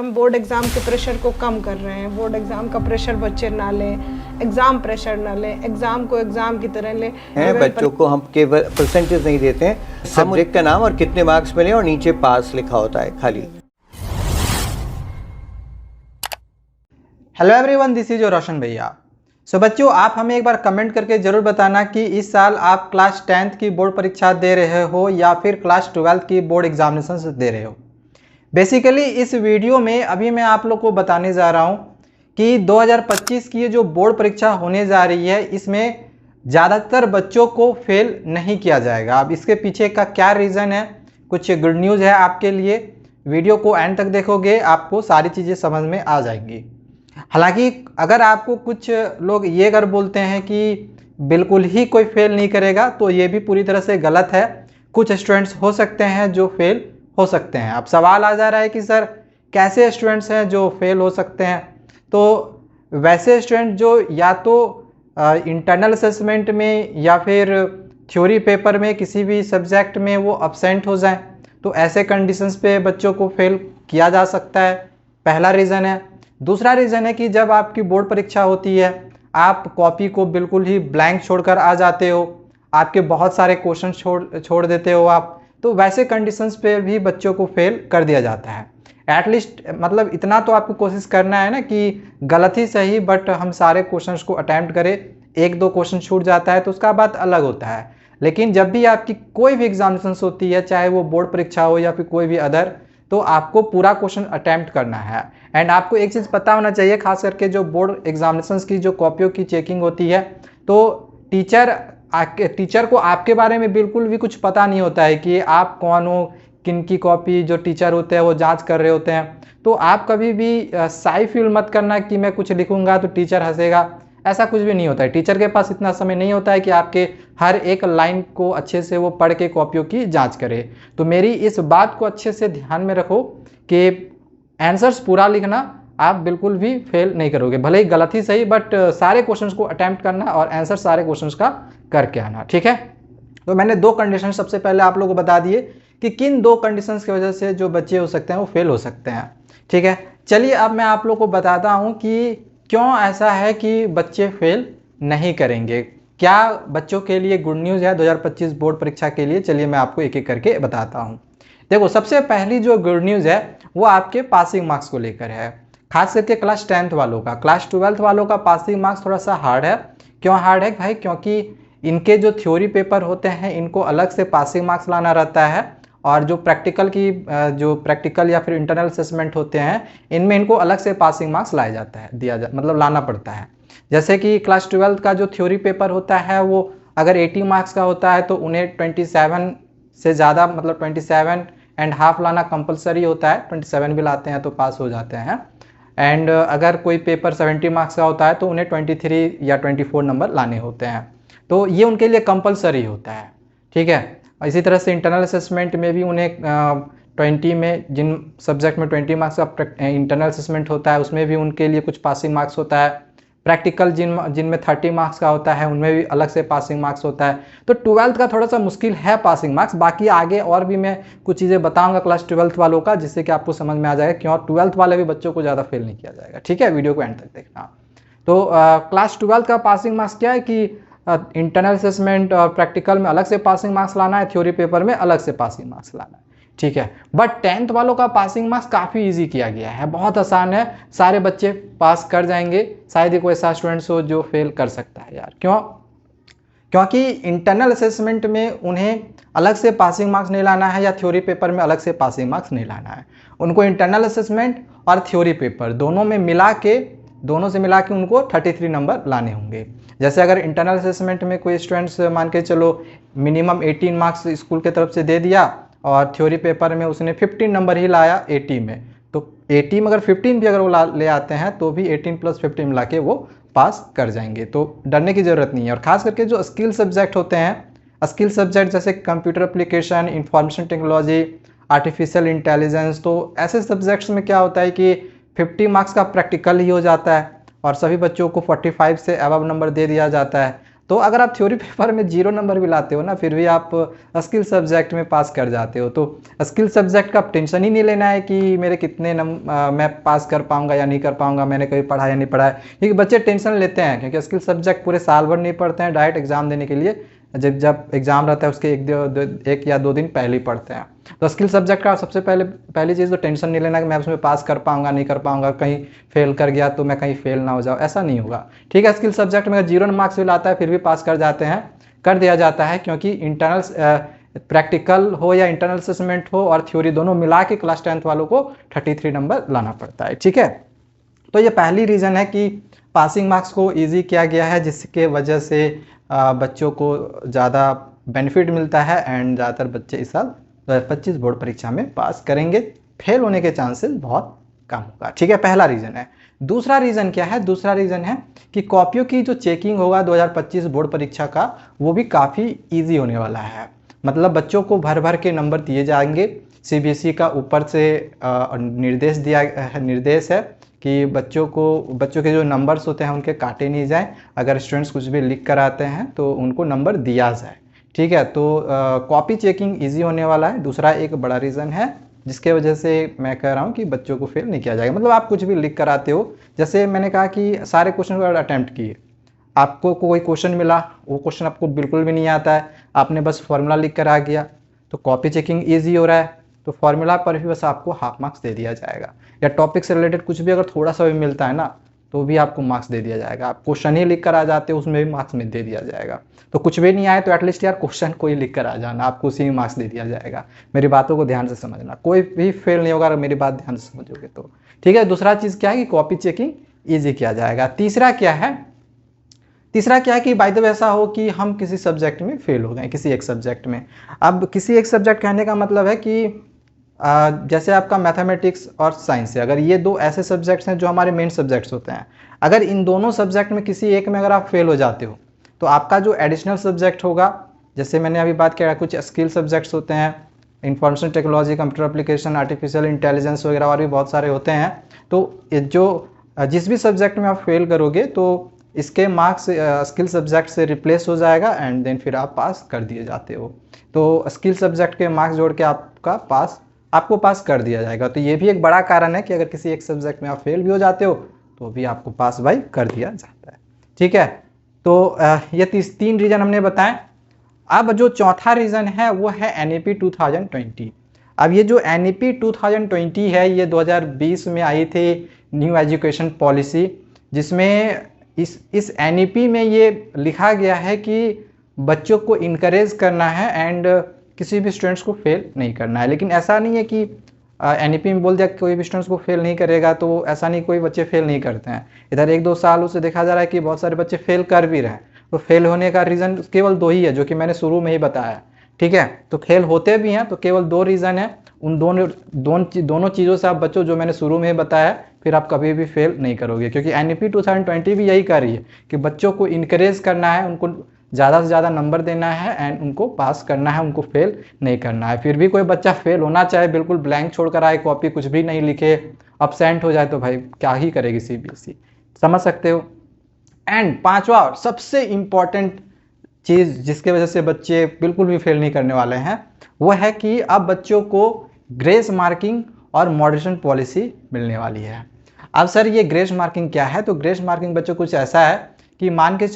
हम board exam के pressure को कम कर रहे हैं। बोर्ड एग्ज़ाम का प्रेशर बच्चे ना लें, एग्ज़ाम प्रेशर ना लें, एग्ज़ाम को एग्ज़ाम की तरह लें। बच्चों को हम केवल परसेंटेज नहीं देते हैं, सब्जेक्ट का नाम और कितने मार्क्स मिले और नीचे पास लिखा होता है खाली। Hello everyone, this is your Roshan भैया। सो बच्चों, आप हमें एक बार कमेंट करके ज़रूर बताना कि इस साल आप क्लास 10th की बोर्ड परीक्षा दे रहे हो या फिर क्लास 12th की बोर्ड एग्जामिनेशन दे रहे हो। बेसिकली इस वीडियो में अभी मैं आप लोग को बताने जा रहा हूँ कि 2025 की ये जो बोर्ड परीक्षा होने जा रही है, इसमें ज़्यादातर बच्चों को फेल नहीं किया जाएगा। अब इसके पीछे का क्या रीज़न है, कुछ गुड न्यूज़ है आपके लिए। वीडियो को एंड तक देखोगे, आपको सारी चीज़ें समझ में आ जाएंगी। हालांकि अगर आपको कुछ लोग ये अगर बोलते हैं कि बिल्कुल ही कोई फेल नहीं करेगा, तो ये भी पूरी तरह से गलत है। कुछ स्टूडेंट्स हो सकते हैं जो फेल हो सकते हैं। अब सवाल आ जा रहा है कि सर कैसे स्टूडेंट्स हैं जो फेल हो सकते हैं। तो वैसे स्टूडेंट जो या तो इंटरनल असेसमेंट में या फिर थ्योरी पेपर में किसी भी सब्जेक्ट में वो अब्सेंट हो जाएं, तो ऐसे कंडीशंस पे बच्चों को फेल किया जा सकता है। पहला रीज़न है। दूसरा रीज़न है कि जब आपकी बोर्ड परीक्षा होती है, आप कॉपी को बिल्कुल ही ब्लैंक छोड़कर आ जाते हो, आपके बहुत सारे क्वेश्चन छोड़ देते हो आप, तो वैसे कंडीशंस पे भी बच्चों को फेल कर दिया जाता है। एटलीस्ट मतलब इतना तो आपको कोशिश करना है ना कि गलत ही सही, बट हम सारे क्वेश्चंस को अटैम्प्ट करें। एक दो क्वेश्चन छूट जाता है तो उसका बात अलग होता है। लेकिन जब भी आपकी कोई भी एग्जामिनेशन होती है, चाहे वो बोर्ड परीक्षा हो या फिर कोई भी अदर, तो आपको पूरा क्वेश्चन अटैम्प्ट करना है। एंड आपको एक चीज़ पता होना चाहिए, खास करके जो बोर्ड एग्जामिनेशंस की जो कॉपियों की चेकिंग होती है, तो टीचर को आपके बारे में बिल्कुल भी कुछ पता नहीं होता है कि आप कौन हो, किन की कॉपी जो टीचर होते हैं वो जांच कर रहे होते हैं। तो आप कभी भी साई फील मत करना कि मैं कुछ लिखूंगा तो टीचर हंसेगा, ऐसा कुछ भी नहीं होता है। टीचर के पास इतना समय नहीं होता है कि आपके हर एक लाइन को अच्छे से वो पढ़ के कॉपियों की जांच करे। तो मेरी इस बात को अच्छे से ध्यान में रखो कि आंसर्स पूरा लिखना, आप बिल्कुल भी फेल नहीं करोगे, भले ही गलत ही सही, बट सारे क्वेश्चंस को अटेम्प्ट करना और आंसर सारे क्वेश्चंस का करके आना, ठीक है। तो मैंने दो कंडीशन सबसे पहले आप लोगों को बता दिए कि किन दो कंडीशंस की वजह से जो बच्चे हो सकते हैं वो फेल हो सकते हैं, ठीक है। चलिए अब मैं आप लोगों को बताता हूँ कि क्यों ऐसा है कि बच्चे फेल नहीं करेंगे। क्या बच्चों के लिए गुड न्यूज़ है 2025 बोर्ड परीक्षा के लिए? चलिए मैं आपको एक एक करके बताता हूँ। देखो, सबसे पहली जो गुड न्यूज़ है वो आपके पासिंग मार्क्स को लेकर है, खास करके क्लास 10th वालों का। क्लास 12th वालों का पासिंग मार्क्स थोड़ा सा हार्ड है। क्यों हार्ड है भाई? क्योंकि इनके जो थ्योरी पेपर होते हैं, इनको अलग से पासिंग मार्क्स लाना रहता है, और जो प्रैक्टिकल या फिर इंटरनल असेसमेंट होते हैं, इनमें इनको अलग से पासिंग मार्क्स लाया जाता है, मतलब लाना पड़ता है। जैसे कि क्लास 12th का जो थ्योरी पेपर होता है, वो अगर 80 मार्क्स का होता है तो उन्हें 27 से ज़्यादा, मतलब 27.5 लाना कंपलसरी होता है। 27 भी लाते हैं तो पास हो जाते हैं। एंड अगर कोई पेपर 70 मार्क्स का होता है तो उन्हें 23 या 24 नंबर लाने होते हैं। तो ये उनके लिए कंपलसरी होता है, ठीक है। इसी तरह से इंटरनल असेसमेंट में भी उन्हें 20 में, जिन सब्जेक्ट में 20 मार्क्स का इंटरनल असेसमेंट होता है, उसमें भी उनके लिए कुछ पासिंग मार्क्स होता है। प्रैक्टिकल जिनमें 30 मार्क्स का होता है, उनमें भी अलग से पासिंग मार्क्स होता है। तो 12th का थोड़ा सा मुश्किल है पासिंग मार्क्स। बाकी आगे और भी मैं कुछ चीज़ें बताऊंगा क्लास 12th वालों का, जिससे कि आपको समझ में आ जाएगा क्यों 12th वाले भी बच्चों को ज़्यादा फेल नहीं किया जाएगा, ठीक है। वीडियो को एंड तक देखना। तो क्लास 12th का पासिंग मार्क्स क्या है कि इंटरनल असेसमेंट और प्रैक्टिकल में अलग से पासिंग मार्क्स लाना है, थ्योरी पेपर में अलग से पासिंग मार्क्स लाना है, ठीक है। बट 10th वालों का पासिंग मार्क्स काफ़ी इजी किया गया है, बहुत आसान है, सारे बच्चे पास कर जाएंगे। शायद ही कोई ऐसा स्टूडेंट्स हो जो फेल कर सकता है यार। क्यों? क्योंकि इंटरनल असेसमेंट में उन्हें अलग से पासिंग मार्क्स नहीं लाना है, या थ्योरी पेपर में अलग से पासिंग मार्क्स नहीं लाना है। उनको इंटरनल असेसमेंट और थ्योरी पेपर दोनों से मिला के उनको 33 नंबर लाने होंगे। जैसे अगर इंटरनल असेसमेंट में कोई स्टूडेंट्स मान के चलो मिनिमम 18 मार्क्स स्कूल की तरफ से दे दिया, और थ्योरी पेपर में उसने 15 नंबर ही लाया 80 में, तो 80 में अगर 15 भी अगर वो ले आते हैं तो भी 18 + 15 मिला के वो पास कर जाएंगे। तो डरने की ज़रूरत नहीं है। और ख़ास करके जो स्किल सब्जेक्ट होते हैं, स्किल सब्जेक्ट जैसे computer application, information technology, artificial intelligence, तो ऐसे सब्जेक्ट्स में क्या होता है कि 50 मार्क्स का प्रैक्टिकल ही हो जाता है, और सभी बच्चों को 45 से अबव नंबर दे दिया जाता है। तो अगर आप थ्योरी पेपर में 0 नंबर भी लाते हो ना, फिर भी आप स्किल सब्जेक्ट में पास कर जाते हो। तो स्किल सब्जेक्ट का आप टेंशन ही नहीं लेना है कि मेरे कितने मैं पास कर पाऊंगा या नहीं कर पाऊंगा, मैंने कभी पढ़ा या नहीं पढ़ा है, क्योंकि बच्चे टेंशन लेते हैं, क्योंकि स्किल सब्जेक्ट पूरे साल भर नहीं पढ़ते हैं, डायरेक्ट एग्जाम देने के लिए जब एग्जाम रहता है उसके एक या 2 दिन पहले ही पढ़ते हैं। तो स्किल सब्जेक्ट का सबसे पहली चीज़ तो टेंशन नहीं लेना कि मैं उसमें पास कर पाऊंगा नहीं कर पाऊंगा, कहीं फेल कर गया तो मैं कहीं फेल ना हो जाऊँ, ऐसा नहीं होगा। ठीक है, स्किल सब्जेक्ट में अगर 0 मार्क्स भी लाता है फिर भी पास कर दिया जाता है, क्योंकि इंटरनल प्रैक्टिकल हो या इंटरनल असेसमेंट हो और थ्योरी दोनों मिला के क्लास 10th वालों को 33 नंबर लाना पड़ता है। ठीक है, तो ये पहली रीज़न है कि पासिंग मार्क्स को ईजी किया गया है, जिसके वजह से बच्चों को ज़्यादा बेनिफिट मिलता है एंड ज़्यादातर बच्चे इस साल 2025 बोर्ड परीक्षा में पास करेंगे, फेल होने के चांसेस बहुत कम होगा। ठीक है, पहला रीज़न है। दूसरा रीज़न क्या है? दूसरा रीज़न है कि कॉपियों की जो चेकिंग होगा 2025 बोर्ड परीक्षा का, वो भी काफ़ी ईजी होने वाला है। मतलब बच्चों को भर भर के नंबर दिए जाएंगे। सीबीएसई का ऊपर से निर्देश है कि बच्चों के जो नंबर्स होते हैं उनके काटे नहीं जाएं। अगर स्टूडेंट्स कुछ भी लिख कर आते हैं तो उनको नंबर दिया जाए। ठीक है, तो कॉपी चेकिंग इजी होने वाला है। दूसरा एक बड़ा रीज़न है जिसके वजह से मैं कह रहा हूँ कि बच्चों को फेल नहीं किया जाएगा। मतलब आप कुछ भी लिख कर आते हो, जैसे मैंने कहा कि सारे क्वेश्चन को अटैम्प्ट किए, आपको कोई क्वेश्चन मिला, वो क्वेश्चन आपको बिल्कुल भी नहीं आता है, आपने बस फॉर्मूला लिख कर आ गया, तो कॉपी चेकिंग ईजी हो रहा है, तो फॉर्मूला पर भी बस आपको हाफ मार्क्स दे दिया जाएगा। या टॉपिक से रिलेटेड कुछ भी अगर थोड़ा सा भी मिलता है ना, तो भी आपको मार्क्स दे दिया जाएगा। आप क्वेश्चन ही लिख कर आ जाते हो, उसमें भी मार्क्स में दे दिया जाएगा। तो कुछ भी नहीं आए तो एटलीस्ट यार क्वेश्चन कोई लिख कर आ जाना, आपको उसी में मार्क्स दे दिया जाएगा। मेरी बातों को ध्यान से समझना, कोई भी फेल नहीं होगा अगर मेरी बात ध्यान से समझोगे तो। ठीक है, दूसरा चीज़ क्या है कि कॉपी चेकिंग ईजी किया जाएगा। तीसरा क्या है कि बाय द वे ऐसा हो कि हम किसी सब्जेक्ट में फेल हो गए, किसी एक सब्जेक्ट में। अब किसी एक सब्जेक्ट कहने का मतलब है कि जैसे आपका मैथमेटिक्स और साइंस है, अगर ये 2 ऐसे सब्जेक्ट्स हैं जो हमारे मेन सब्जेक्ट्स होते हैं, अगर इन दोनों सब्जेक्ट में किसी एक में अगर आप फेल हो जाते हो तो आपका जो एडिशनल सब्जेक्ट होगा, जैसे मैंने अभी बात किया, कुछ स्किल सब्जेक्ट्स होते हैं, information technology, computer application, artificial intelligence वगैरह और भी बहुत सारे होते हैं। तो जिस भी सब्जेक्ट में आप फेल करोगे तो इसके मार्क्स स्किल सब्जेक्ट से रिप्लेस हो जाएगा एंड देन फिर आप पास कर दिए जाते हो। तो स्किल सब्जेक्ट के मार्क्स जोड़ के आपको पास कर दिया जाएगा। तो ये भी एक बड़ा कारण है कि अगर किसी एक सब्जेक्ट में आप फेल भी हो जाते हो तो भी आपको पास भाई कर दिया जाता है। ठीक है, तो ये 3 रीज़न हमने बताए। अब जो चौथा रीज़न है वो है NEP 2020। अब ये जो NEP 2020 है, ये 2020 में आई थी न्यू एजुकेशन पॉलिसी, जिसमें इस NEP में ये लिखा गया है कि बच्चों को इनकरेज करना है एंड किसी भी स्टूडेंट्स को फेल नहीं करना है। लेकिन ऐसा नहीं है कि NEP में बोल दिया कि कोई भी स्टूडेंट्स को फेल नहीं करेगा, तो ऐसा नहीं, कोई बच्चे फेल नहीं करते हैं। इधर 1-2 सालों से देखा जा रहा है कि बहुत सारे बच्चे फेल कर भी रहे हैं। तो फेल होने का रीज़न केवल 2 ही है, जो कि मैंने शुरू में ही बताया। ठीक है, तो फेल होते भी हैं तो केवल 2 रीज़न है। उन दोनों चीज़ों से आप बच्चों, जो मैंने शुरू में ही बताया, फिर आप कभी भी फेल नहीं करोगे, क्योंकि NEP 2020 भी यही कर रही है कि बच्चों को इनकरेज करना है, उनको ज़्यादा से ज़्यादा नंबर देना है एंड उनको पास करना है, उनको फेल नहीं करना है। फिर भी कोई बच्चा फेल होना चाहे, बिल्कुल ब्लैंक छोड़ कर आए, कॉपी कुछ भी नहीं लिखे, अपसेंट हो जाए, तो भाई क्या ही करेगी CBSE, समझ सकते हो। एंड 5वां और सबसे इम्पॉर्टेंट चीज़ जिसके वजह से बच्चे बिल्कुल भी फेल नहीं करने वाले हैं, वो है कि अब बच्चों को ग्रेस मार्किंग और मॉडरेशन पॉलिसी मिलने वाली है। अब सर ये ग्रेस मार्किंग क्या है? तो ग्रेस मार्किंग बच्चों कुछ ऐसा है कि मान के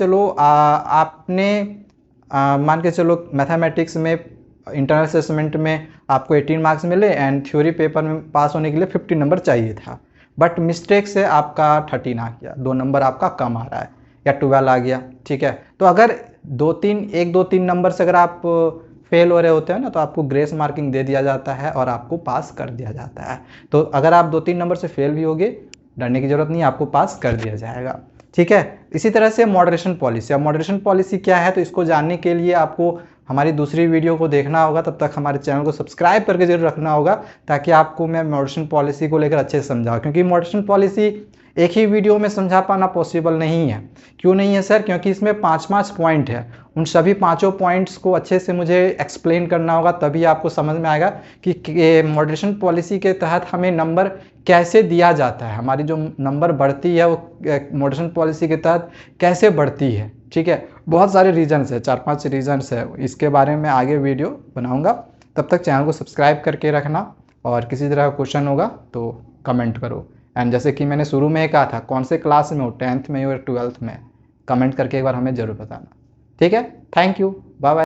चलो मैथमेटिक्स में इंटरनल असेसमेंट में आपको 18 मार्क्स मिले एंड थ्योरी पेपर में पास होने के लिए 50 नंबर चाहिए था, बट मिस्टेक से आपका 13 आ गया, 2 नंबर आपका कम आ रहा है, या 12 आ गया। ठीक है, तो अगर 1-2-3 नंबर से अगर आप फेल हो रहे होते हैं ना, तो आपको ग्रेस मार्किंग दे दिया जाता है और आपको पास कर दिया जाता है। तो अगर आप 2-3 नंबर से फेल भी होगे, डरने की जरूरत नहीं, आपको पास कर दिया जाएगा। ठीक है, इसी तरह से मॉडरेशन पॉलिसी। अब मॉडरेशन पॉलिसी क्या है, तो इसको जानने के लिए आपको हमारी दूसरी वीडियो को देखना होगा, तब तक हमारे चैनल को सब्सक्राइब करके जरूर रखना होगा, ताकि आपको मैं मॉडरेशन पॉलिसी को लेकर अच्छे से समझाऊँ। क्योंकि मॉडरेशन पॉलिसी एक ही वीडियो में समझा पाना पॉसिबल नहीं है। क्यों नहीं है सर? क्योंकि इसमें 5 पॉइंट है, उन सभी 5 पॉइंट्स को अच्छे से मुझे एक्सप्लेन करना होगा, तभी आपको समझ में आएगा कि मॉडरेशन पॉलिसी के तहत हमें नंबर कैसे दिया जाता है, हमारी जो नंबर बढ़ती है वो मॉडरेशन पॉलिसी के तहत कैसे बढ़ती है। ठीक है, बहुत सारे रीजन्स है, 4-5 रीजन्स है, इसके बारे में आगे वीडियो बनाऊंगा। तब तक चैनल को सब्सक्राइब करके रखना, और किसी तरह का क्वेश्चन होगा तो कमेंट करो। एंड जैसे कि मैंने शुरू में कहा था, कौन से क्लास में हो, 10th में हो या 12th में, कमेंट करके एक बार हमें ज़रूर बताना। ठीक है, थैंक यू, बाय बाय।